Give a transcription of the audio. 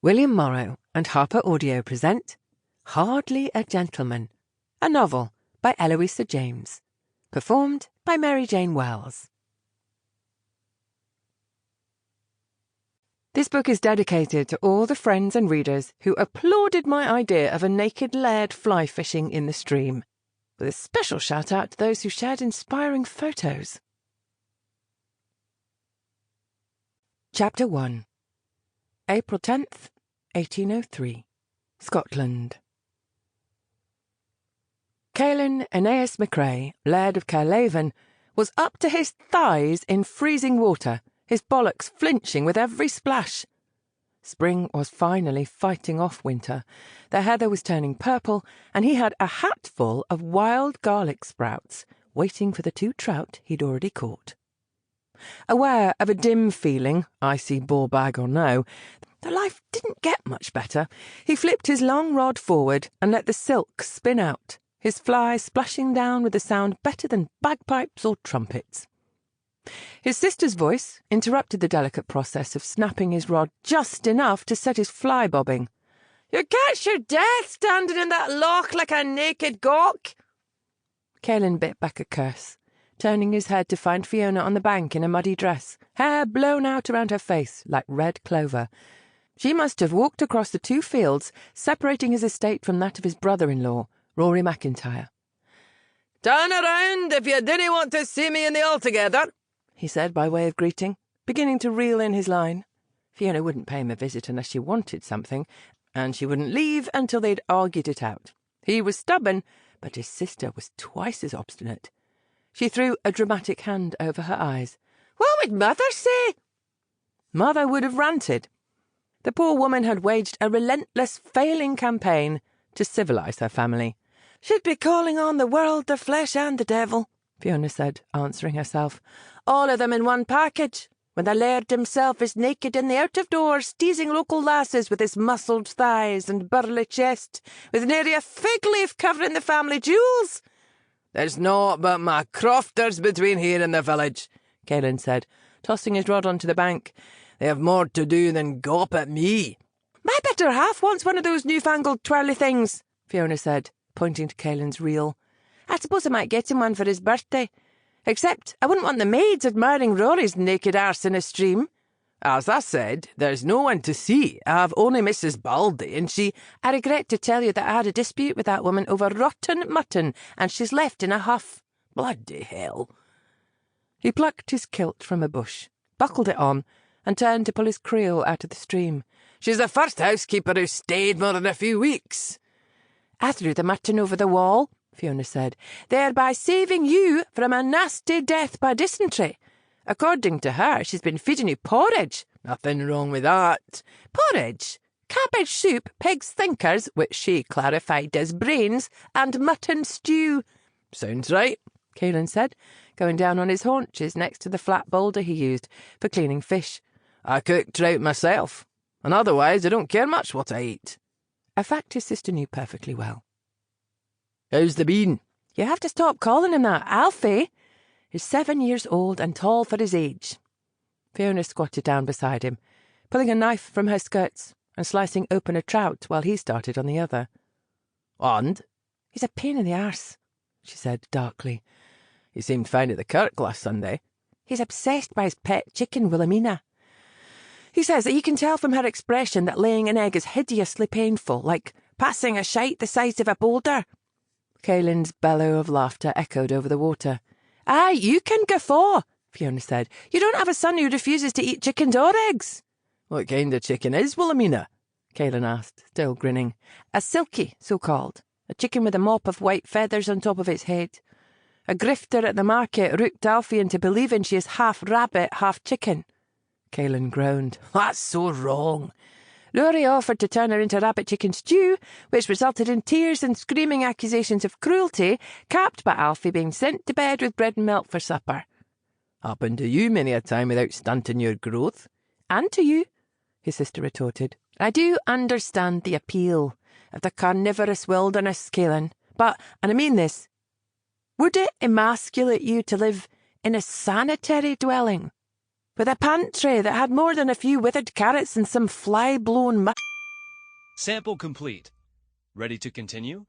William Morrow and HarperAudio present Hardly a Gentleman, a novel by Eloisa James, performed by Mary Jane Wells. This book is dedicated to all the friends and readers who applauded my idea of a naked laird fly fishing in the stream, with a special shout out to those who shared inspiring photos. Chapter 1. April 10th, 1803. Scotland. Caelan Aeneas MacRae, laird of CaerLaven, was up to his thighs in freezing water, his bollocks flinching with every splash. Spring was finally fighting off winter. The heather was turning purple, and he had a hatful of wild garlic sprouts waiting for the 2 trout he'd already caught. Aware of a dim feeling, icy ball bag or no, that life didn't get much better, he flipped his long rod forward and let the silk spin out, his fly splashing down with a sound better than bagpipes or trumpets. His sister's voice interrupted the delicate process of snapping his rod just enough to set his fly bobbing. "You catch your death standing in that loch like a naked gawk." Caelan bit back a curse, turning his head to find Fiona on the bank in a muddy dress, hair blown out around her face like red clover. She must have walked across the 2 fields, separating his estate from that of his brother-in-law, Rory McIntyre. "Turn around if you didn't want to see me in the altogether," he said by way of greeting, beginning to reel in his line. Fiona wouldn't pay him a visit unless she wanted something, and she wouldn't leave until they'd argued it out. He was stubborn, but his sister was twice as obstinate. She threw a dramatic hand over her eyes. "What would Mother say?" Mother would have ranted. The poor woman had waged a relentless, failing campaign to civilise her family. "She'd be calling on the world, the flesh and the devil," Fiona said, answering herself. "All of them in one package, when the laird himself is naked in the out-of-doors, teasing local lasses with his muscled thighs and burly chest, with nary a fig leaf covering the family jewels." "There's naught but my crofters between here and the village," Caelan said, tossing his rod onto the bank. "They have more to do than gawp at me." "My better half wants one of those newfangled twirly things," Fiona said, pointing to Caelan's reel. "I suppose I might get him one for his birthday. Except I wouldn't want the maids admiring Rory's naked arse in a stream." "As I said, there's no one to see. I have only Mrs. Baldy, and she—" "I regret to tell you that I had a dispute with that woman over rotten mutton, and she's left in a huff." "Bloody hell." He plucked his kilt from a bush, buckled it on, and turned to pull his creel out of the stream. "She's the first housekeeper who's stayed more than a few weeks." "I threw the mutton over the wall," Fiona said, "thereby saving you from a nasty death by dysentery. According to her, she's been feeding you porridge." "Nothing wrong with that." "Porridge? Cabbage soup, pig's thinkers, which she clarified as brains, and mutton stew." "Sounds right," Caelan said, going down on his haunches next to the flat boulder he used for cleaning fish. "I cook trout myself, and otherwise I don't care much what I eat." A fact his sister knew perfectly well. "How's the bean?" "You have to stop calling him that, Alfie. He's 7 years old and tall for his age." Fiona squatted down beside him, pulling a knife from her skirts and slicing open a trout while he started on the other. "And?" "He's a pain in the arse," she said darkly. "He seemed fine at the kirk last Sunday." "He's obsessed by his pet chicken, Wilhelmina. He says that you can tell from her expression that laying an egg is hideously painful, like passing a shite the size of a boulder." Caelan's bellow of laughter echoed over the water. "Aye, you can guffaw," Fiona said. "You don't have a son who refuses to eat chickens or eggs." "What kind of chicken is Wilhelmina?" Caelan asked, still grinning. "A silky, so-called. A chicken with a mop of white feathers on top of its head. A grifter at the market rooked Alfie into believing she is half rabbit, half chicken." Caelan groaned. "That's so wrong." Rory offered to turn her into rabbit chicken stew, which resulted in tears and screaming accusations of cruelty, capped by Alfie being sent to bed with bread and milk for supper. "Happened to you many a time without stunting your growth." "And to you," his sister retorted. "I do understand the appeal of the carnivorous wilderness, Caelan, but, and I mean this, would it emasculate you to live in a sanitary dwelling with a pantry that had more than a few withered carrots and some fly-blown Sample complete. Ready to continue?